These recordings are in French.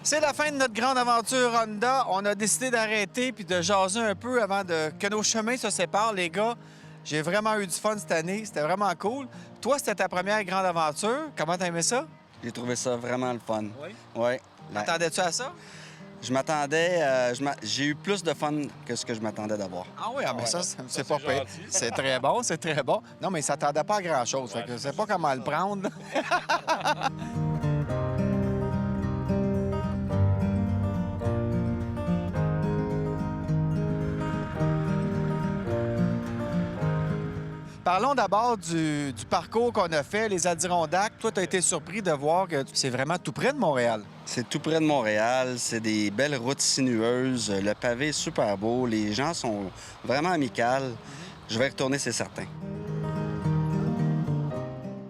C'est la fin de notre grande aventure Honda. On a décidé d'arrêter puis de jaser un peu avant que nos chemins se séparent, les gars. J'ai vraiment eu du fun cette année. C'était vraiment cool. Toi, c'était ta première grande aventure. Comment t'as aimé ça? J'ai trouvé ça vraiment le fun. Oui? Oui. T'attendais-tu à ça? Je m'attendais... j'ai eu plus de fun que ce que je m'attendais d'avoir. Ah oui, mais ça, c'est pas c'est pire. gentil. C'est très bon, c'est très bon. Non, mais ça s'attendait pas à grand-chose. Fait que je sais pas comment le prendre. Parlons d'abord du parcours qu'on a fait, les Adirondacks. Toi, tu as été surpris de voir que c'est vraiment tout près de Montréal. C'est tout près de Montréal. C'est des belles routes sinueuses. Le pavé est super beau. Les gens sont vraiment amicales. Je vais y retourner, c'est certain.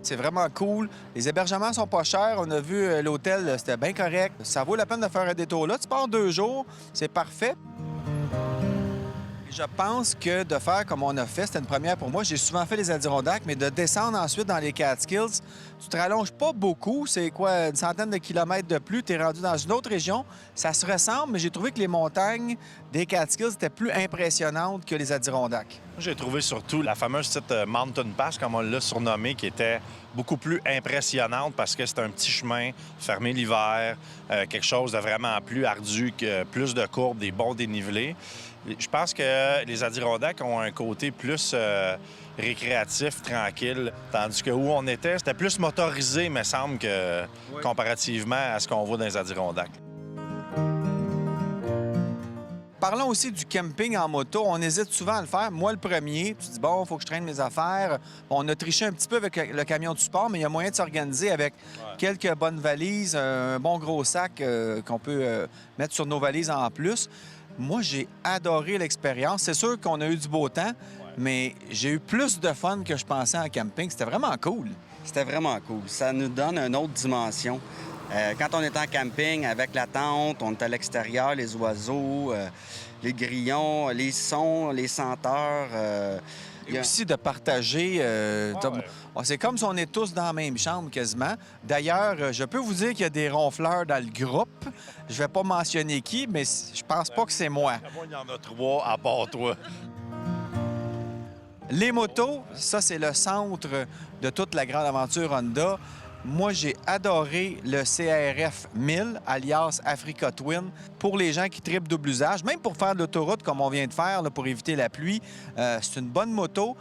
C'est vraiment cool. Les hébergements sont pas chers. On a vu l'hôtel, c'était bien correct. Ça vaut la peine de faire un détour là. Tu pars 2 jours, c'est parfait. Je pense que de faire comme on a fait, c'était une première pour moi. J'ai souvent fait les Adirondacks, mais de descendre ensuite dans les Catskills, tu te rallonges pas beaucoup. C'est quoi, une centaine de kilomètres de plus. Tu es rendu dans une autre région. Ça se ressemble, mais j'ai trouvé que les montagnes des Catskills étaient plus impressionnantes que les Adirondacks. J'ai trouvé surtout la fameuse petite Mountain Pass, comme on l'a surnommée, qui était beaucoup plus impressionnante parce que c'est un petit chemin fermé l'hiver, quelque chose de vraiment plus ardu, plus de courbes, des bons dénivelés. Je pense que les Adirondacks ont un côté plus récréatif, tranquille, tandis que où on était, c'était plus motorisé, me semble, que comparativement à ce qu'on voit dans les Adirondacks. Parlons aussi du camping en moto. On hésite souvent à le faire. Moi, le premier, tu dis, bon, il faut que je traîne mes affaires. On a triché un petit peu avec le camion de support, mais il y a moyen de s'organiser avec quelques bonnes valises, un bon gros sac qu'on peut mettre sur nos valises en plus. Moi, j'ai adoré l'expérience. C'est sûr qu'on a eu du beau temps, mais j'ai eu plus de fun que je pensais en camping. C'était vraiment cool. C'était vraiment cool. Ça nous donne une autre dimension. Quand on est en camping avec la tente, on est à l'extérieur, les oiseaux, les grillons, les sons, les senteurs. Et aussi de partager. C'est comme si on est tous dans la même chambre quasiment. D'ailleurs, je peux vous dire qu'il y a des ronfleurs dans le groupe. Je vais pas mentionner qui, mais je pense pas que c'est moi. Moi, il y en a 3 à part toi. Les motos, ça, c'est le centre de toute la grande aventure Honda. Moi, j'ai adoré le CRF 1000, alias Africa Twin, pour les gens qui trippent double usage, même pour faire de l'autoroute comme on vient de faire, là, pour éviter la pluie. C'est une bonne moto.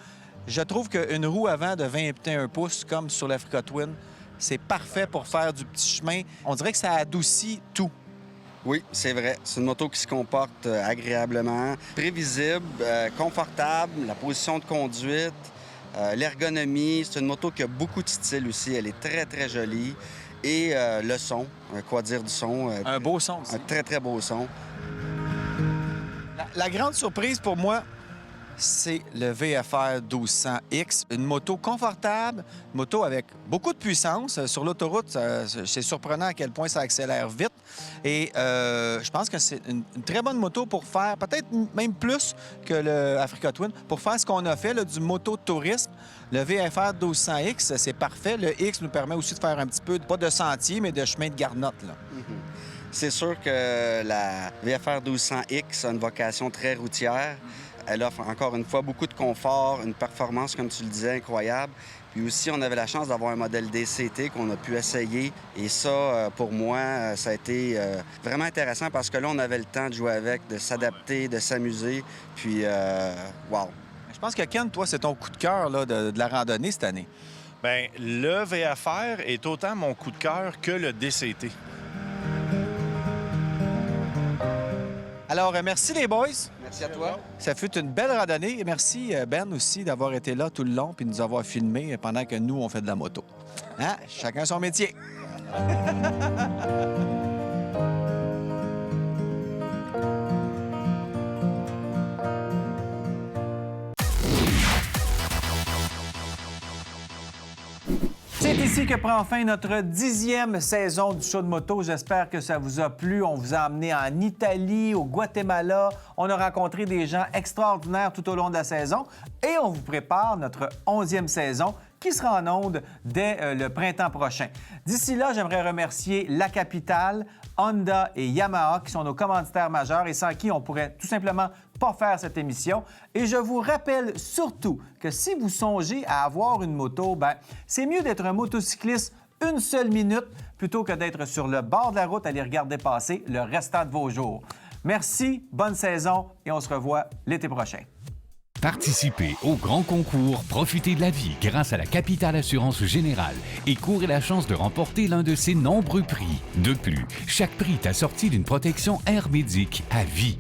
Je trouve qu'une roue avant de 21 pouces, comme sur l'Africa Twin, c'est parfait pour faire du petit chemin. On dirait que ça adoucit tout. Oui, c'est vrai. C'est une moto qui se comporte agréablement, prévisible, confortable, la position de conduite. L'ergonomie, c'est une moto qui a beaucoup de style aussi. Elle est très, très jolie. Et le son, quoi dire du son? Un beau son aussi. Un très, très beau son. La grande surprise pour moi, c'est le VFR 1200X. Une moto confortable, une moto avec beaucoup de puissance. Sur l'autoroute, c'est surprenant à quel point ça accélère vite. Et je pense que c'est une très bonne moto pour faire, peut-être même plus que le Africa Twin, pour faire ce qu'on a fait, là, du moto-tourisme. Le VFR 1200X, c'est parfait. Le X nous permet aussi de faire un petit peu, pas de sentier, mais de chemin de garnotte, là. C'est sûr que la VFR 1200X a une vocation très routière. Elle offre encore une fois beaucoup de confort, une performance, comme tu le disais, incroyable. Puis aussi, on avait la chance d'avoir un modèle DCT qu'on a pu essayer. Et ça, pour moi, ça a été vraiment intéressant parce que là, on avait le temps de jouer avec, de s'adapter, de s'amuser. Puis, wow! Je pense que Ken, toi, c'est ton coup de cœur là, de la randonnée cette année. Bien, le VFR est autant mon coup de cœur que le DCT. Alors, merci les boys. Merci à toi. Ça fut une belle randonnée. Et merci, Ben, aussi, d'avoir été là tout le long puis de nous avoir filmés pendant que nous, on fait de la moto. Hein? Chacun son métier. C'est ici que prend fin notre 10e saison du show de moto. J'espère que ça vous a plu. On vous a emmené en Italie, au Guatemala. On a rencontré des gens extraordinaires tout au long de la saison. Et on vous prépare notre 11e saison qui sera en onde dès le printemps prochain. D'ici là, j'aimerais remercier La Capitale, Honda et Yamaha qui sont nos commanditaires majeurs et sans qui on pourrait tout simplement pas faire cette émission. Et je vous rappelle surtout que si vous songez à avoir une moto, c'est mieux d'être un motocycliste une seule minute plutôt que d'être sur le bord de la route à les regarder passer le restant de vos jours. Merci, bonne saison et on se revoit l'été prochain. Participez au grand concours Profitez de la vie grâce à la Capitale Assurance Générale et courez la chance de remporter l'un de ses nombreux prix. De plus, chaque prix est assorti d'une protection Air Médic à vie.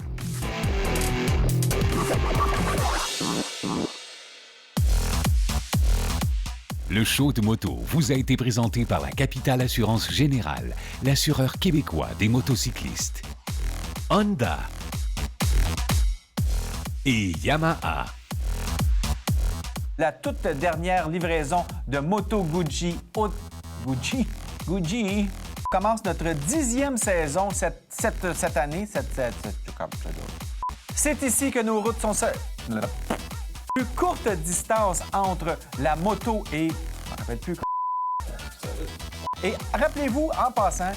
Le show de moto vous a été présenté par la Capitale Assurance Générale, l'assureur québécois des motocyclistes. Honda et Yamaha. La toute dernière livraison de Moto Guzzi commence notre 10e saison cette année. C'est ici que nos routes sont plus courte distance entre la moto et... Je me rappelle plus. Et rappelez-vous, en passant...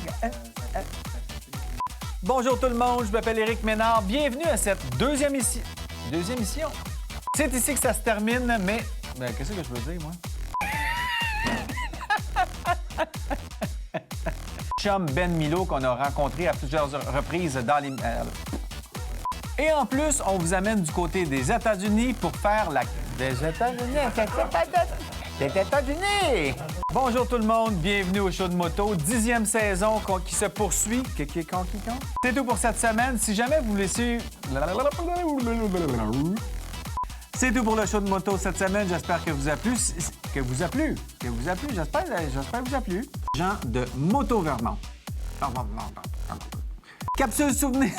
Bonjour tout le monde, je m'appelle Éric Ménard. Bienvenue à cette deuxième émission. C'est ici que ça se termine, mais... qu'est-ce que je veux dire, moi? Chum Ben Milo qu'on a rencontré à plusieurs reprises dans les... Et en plus, on vous amène du côté des États-Unis pour faire des États-Unis! Bonjour tout le monde, bienvenue au show de moto, 10e saison qui se poursuit. C'est tout pour cette semaine. Si jamais vous voulez suivre... C'est tout pour le show de moto cette semaine. J'espère que vous a plu. J'espère que vous a plu. Jean de Moto Vermont. Capsule souvenir.